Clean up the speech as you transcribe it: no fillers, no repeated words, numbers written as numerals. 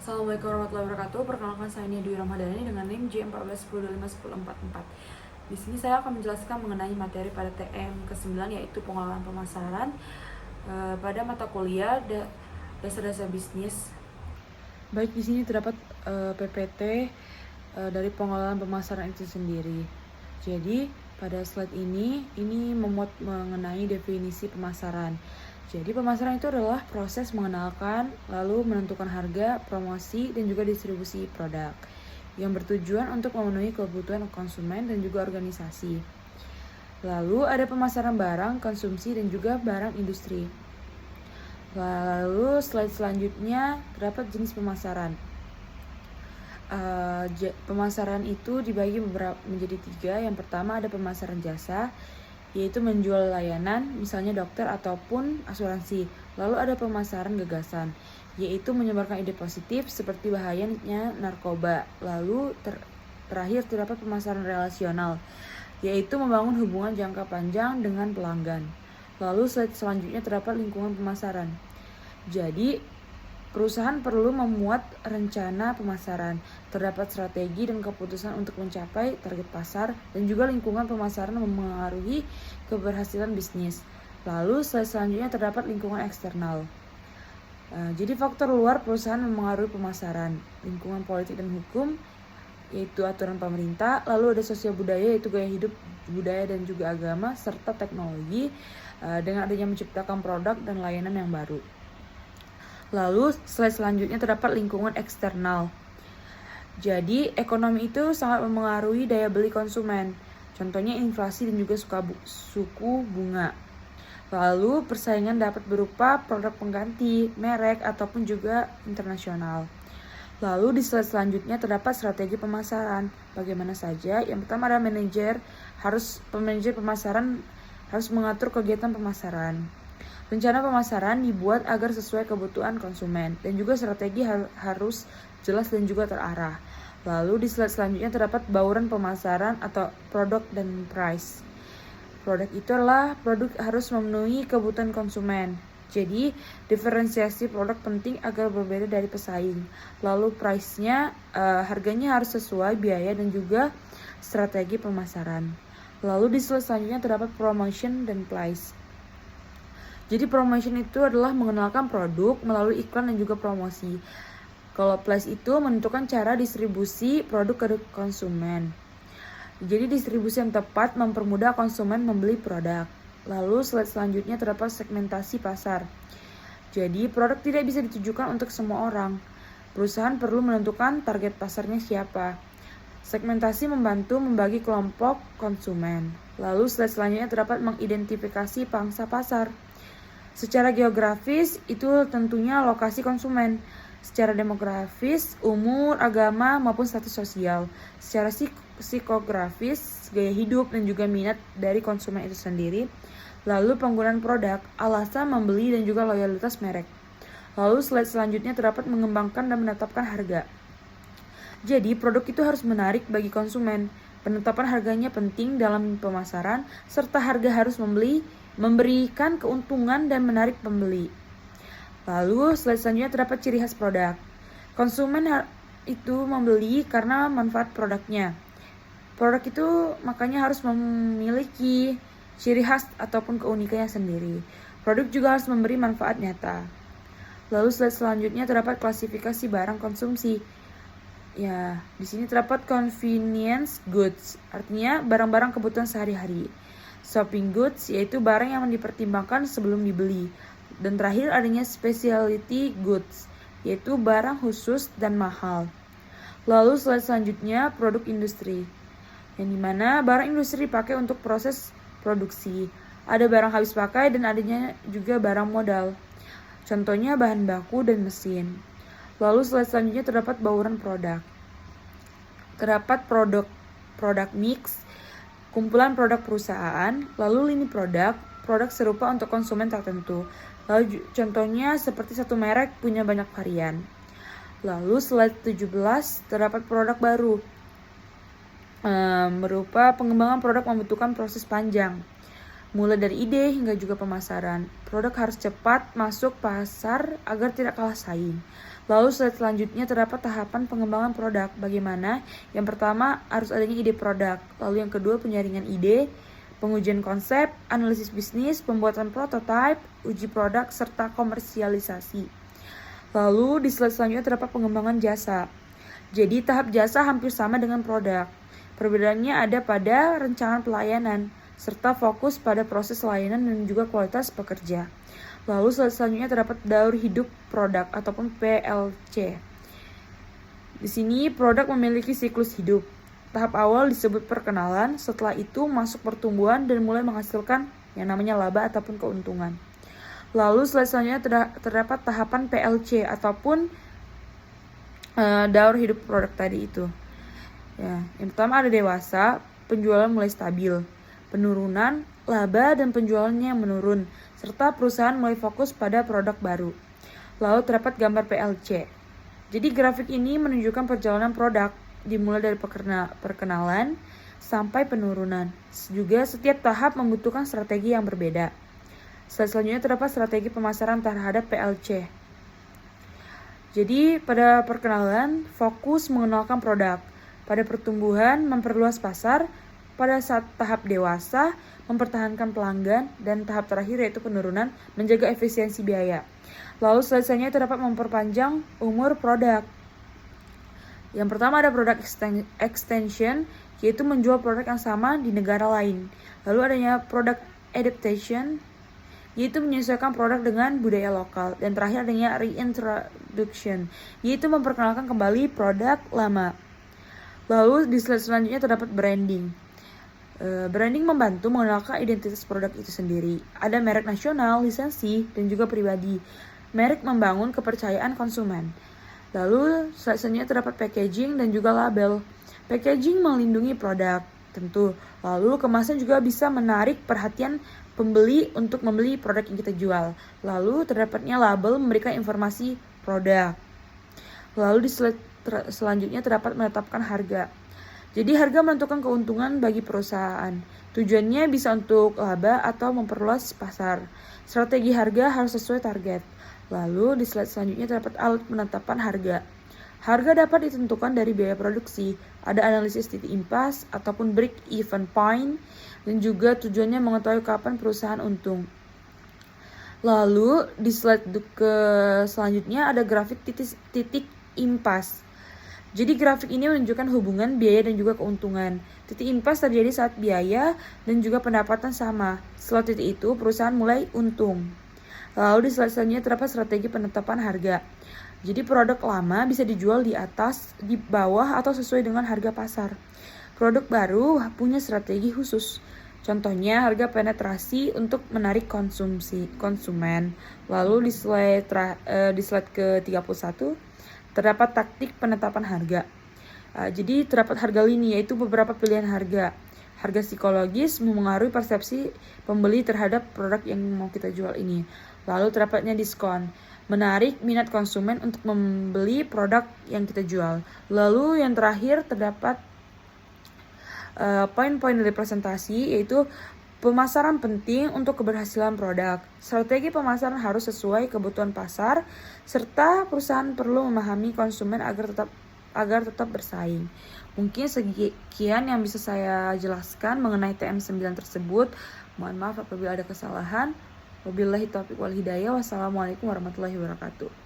Assalamualaikum warahmatullahi wabarakatuh. Perkenalkan saya Nia Dwi Ramadhani dengan NIM J1410251044. Di sini saya akan menjelaskan mengenai materi pada TM ke-9 yaitu pengelolaan pemasaran pada mata kuliah dasar-dasar bisnis. Baik, di sini terdapat PPT dari pengelolaan pemasaran itu sendiri. Jadi pada slide ini memuat mengenai definisi pemasaran. Jadi pemasaran itu adalah proses mengenalkan, lalu menentukan harga, promosi, dan juga distribusi produk yang bertujuan untuk memenuhi kebutuhan konsumen dan juga organisasi. Lalu ada pemasaran barang, konsumsi, dan juga barang industri. Lalu slide selanjutnya terdapat jenis pemasaran. Pemasaran itu dibagi menjadi 3. Yang pertama ada pemasaran jasa, yaitu menjual layanan, misalnya dokter ataupun asuransi. Lalu ada pemasaran gagasan, yaitu menyebarkan ide positif seperti bahayanya narkoba. Lalu terakhir terdapat pemasaran relasional, yaitu membangun hubungan jangka panjang dengan pelanggan. Lalu slide selanjutnya terdapat lingkungan pemasaran. Jadi perusahaan perlu memuat rencana pemasaran, terdapat strategi dan keputusan untuk mencapai target pasar, dan juga lingkungan pemasaran memengaruhi keberhasilan bisnis. Lalu slide selanjutnya terdapat lingkungan eksternal. Jadi faktor luar perusahaan memengaruhi pemasaran, lingkungan politik dan hukum, yaitu aturan pemerintah. Lalu ada sosial budaya, yaitu gaya hidup, budaya dan juga agama, serta teknologi dengan adanya menciptakan produk dan layanan yang baru. Lalu slide selanjutnya terdapat lingkungan eksternal. Jadi ekonomi itu sangat memengaruhi daya beli konsumen. Contohnya inflasi dan juga suku bunga. Lalu persaingan dapat berupa produk pengganti, merek ataupun juga internasional. Lalu di slide selanjutnya terdapat strategi pemasaran. Bagaimana saja? Yang pertama adalah manajer pemasaran harus mengatur kegiatan pemasaran. Rencana pemasaran dibuat agar sesuai kebutuhan konsumen dan juga strategi harus jelas dan juga terarah. Lalu di slide selanjutnya terdapat bauran pemasaran atau produk dan price. Produk itu adalah produk harus memenuhi kebutuhan konsumen. Jadi diferensiasi produk penting agar berbeda dari pesaing. Lalu price-nya harganya harus sesuai biaya dan juga strategi pemasaran. Lalu di slide selanjutnya terdapat promotion dan price. Jadi promotion itu adalah mengenalkan produk melalui iklan dan juga promosi. Kalau place itu menentukan cara distribusi produk ke konsumen. Jadi distribusi yang tepat mempermudah konsumen membeli produk. Lalu slide selanjutnya terdapat segmentasi pasar. Jadi produk tidak bisa ditujukan untuk semua orang. Perusahaan perlu menentukan target pasarnya siapa. Segmentasi membantu membagi kelompok konsumen. Lalu slide selanjutnya terdapat mengidentifikasi pangsa pasar. Secara geografis itu tentunya lokasi konsumen. Secara demografis, umur, agama, maupun status sosial. Secara psikografis, gaya hidup dan juga minat dari konsumen itu sendiri. Lalu penggunaan produk, alasan membeli dan juga loyalitas merek. Lalu slide selanjutnya terdapat mengembangkan dan menetapkan harga. Jadi produk itu harus menarik bagi konsumen. Penetapan harganya penting dalam pemasaran, serta harga harus memberikan keuntungan dan menarik pembeli. Lalu slide selanjutnya terdapat ciri khas produk. Konsumen itu membeli karena manfaat produknya. Produk itu makanya harus memiliki ciri khas ataupun keunikannya sendiri. Produk juga harus memberi manfaat nyata. Lalu slide selanjutnya terdapat klasifikasi barang konsumsi. Ya, di sini terdapat convenience goods, artinya barang-barang kebutuhan sehari-hari. Shopping goods, yaitu barang yang dipertimbangkan sebelum dibeli. Dan terakhir adanya specialty goods, yaitu barang khusus dan mahal. Lalu slide selanjutnya produk industri, yang dimana barang industri dipakai untuk proses produksi. Ada barang habis pakai dan adanya juga barang modal. Contohnya bahan baku dan mesin. Lalu slide selanjutnya terdapat bauran produk. Terdapat produk mix, kumpulan produk perusahaan, lalu lini produk serupa untuk konsumen tertentu. Lalu contohnya seperti satu merek punya banyak varian. Lalu slide 17 terdapat produk baru. Berupa pengembangan produk membutuhkan proses panjang. mulai dari ide hingga juga pemasaran. Produk harus cepat masuk pasar agar tidak kalah saing. Lalu slide selanjutnya terdapat tahapan pengembangan produk. Bagaimana? Yang pertama harus adanya ide produk. Lalu yang kedua penyaringan ide, pengujian konsep, analisis bisnis, pembuatan prototipe, uji produk, serta komersialisasi. Lalu di slide selanjutnya terdapat pengembangan jasa. Jadi tahap jasa hampir sama dengan produk. Perbedaannya ada pada rencangan pelayanan, serta fokus pada proses layanan dan juga kualitas pekerja. Lalu selanjutnya terdapat daur hidup produk ataupun PLC. Di sini produk memiliki siklus hidup. Tahap awal disebut perkenalan, setelah itu masuk pertumbuhan dan mulai menghasilkan yang namanya laba ataupun keuntungan. Lalu selanjutnya terdapat tahapan PLC ataupun daur hidup produk tadi itu. Ya, yang pertama ada dewasa, penjualan mulai stabil, penurunan, laba dan penjualannya yang menurun, serta perusahaan mulai fokus pada produk baru. Lalu terdapat gambar PLC. Jadi grafik ini menunjukkan perjalanan produk dimulai dari perkenalan sampai penurunan. Juga setiap tahap membutuhkan strategi yang berbeda. Selanjutnya terdapat strategi pemasaran terhadap PLC. Jadi pada perkenalan fokus mengenalkan produk. Pada pertumbuhan, memperluas pasar. Pada saat tahap dewasa, mempertahankan pelanggan. Dan tahap terakhir yaitu penurunan, menjaga efisiensi biaya. Lalu selanjutnya terdapat memperpanjang umur produk. Yang pertama ada produk extension, yaitu menjual produk yang sama di negara lain. Lalu adanya product adaptation, yaitu menyesuaikan produk dengan budaya lokal. Dan terakhir adanya reintroduction, yaitu memperkenalkan kembali produk lama. Lalu di slide selanjutnya terdapat branding. Branding membantu mengenalkan identitas produk itu sendiri. Ada merek nasional, lisensi, dan juga pribadi. Merek membangun kepercayaan konsumen. Lalu slide selanjutnya terdapat packaging dan juga label. Packaging melindungi produk, tentu. Lalu kemasan juga bisa menarik perhatian pembeli untuk membeli produk yang kita jual. Lalu terdapatnya label memberikan informasi produk. Lalu di slide selanjutnya terdapat menetapkan harga. Jadi harga menentukan keuntungan bagi perusahaan. Tujuannya bisa untuk laba atau memperluas pasar. Strategi harga harus sesuai target. Lalu di slide selanjutnya terdapat alat penetapan harga. Harga dapat ditentukan dari biaya produksi. Ada analisis titik impas ataupun break even point, dan juga tujuannya mengetahui kapan perusahaan untung. Lalu di slide selanjutnya ada grafik titik impas. Jadi grafik ini menunjukkan hubungan biaya dan juga keuntungan. Titik impas terjadi saat biaya dan juga pendapatan sama. Setelah titik itu perusahaan mulai untung. Lalu di slide selanjutnya terdapat strategi penetapan harga. Jadi produk lama bisa dijual di atas, di bawah, atau sesuai dengan harga pasar. Produk baru punya strategi khusus. Contohnya harga penetrasi untuk menarik konsumen. Lalu di slide ke-31 terdapat taktik penetapan harga. Jadi terdapat harga lini, yaitu beberapa pilihan harga. Harga psikologis memengaruhi persepsi pembeli terhadap produk yang mau kita jual ini. Lalu terdapatnya diskon, menarik minat konsumen untuk membeli produk yang kita jual. Lalu yang terakhir terdapat poin-poin dari presentasi, yaitu pemasaran penting untuk keberhasilan produk. Strategi pemasaran harus sesuai kebutuhan pasar, serta perusahaan perlu memahami konsumen agar tetap bersaing. Mungkin sekian yang bisa saya jelaskan mengenai TM9 tersebut. Mohon maaf apabila ada kesalahan. Wabillahi taufiq wal hidayah. Wassalamualaikum warahmatullahi wabarakatuh.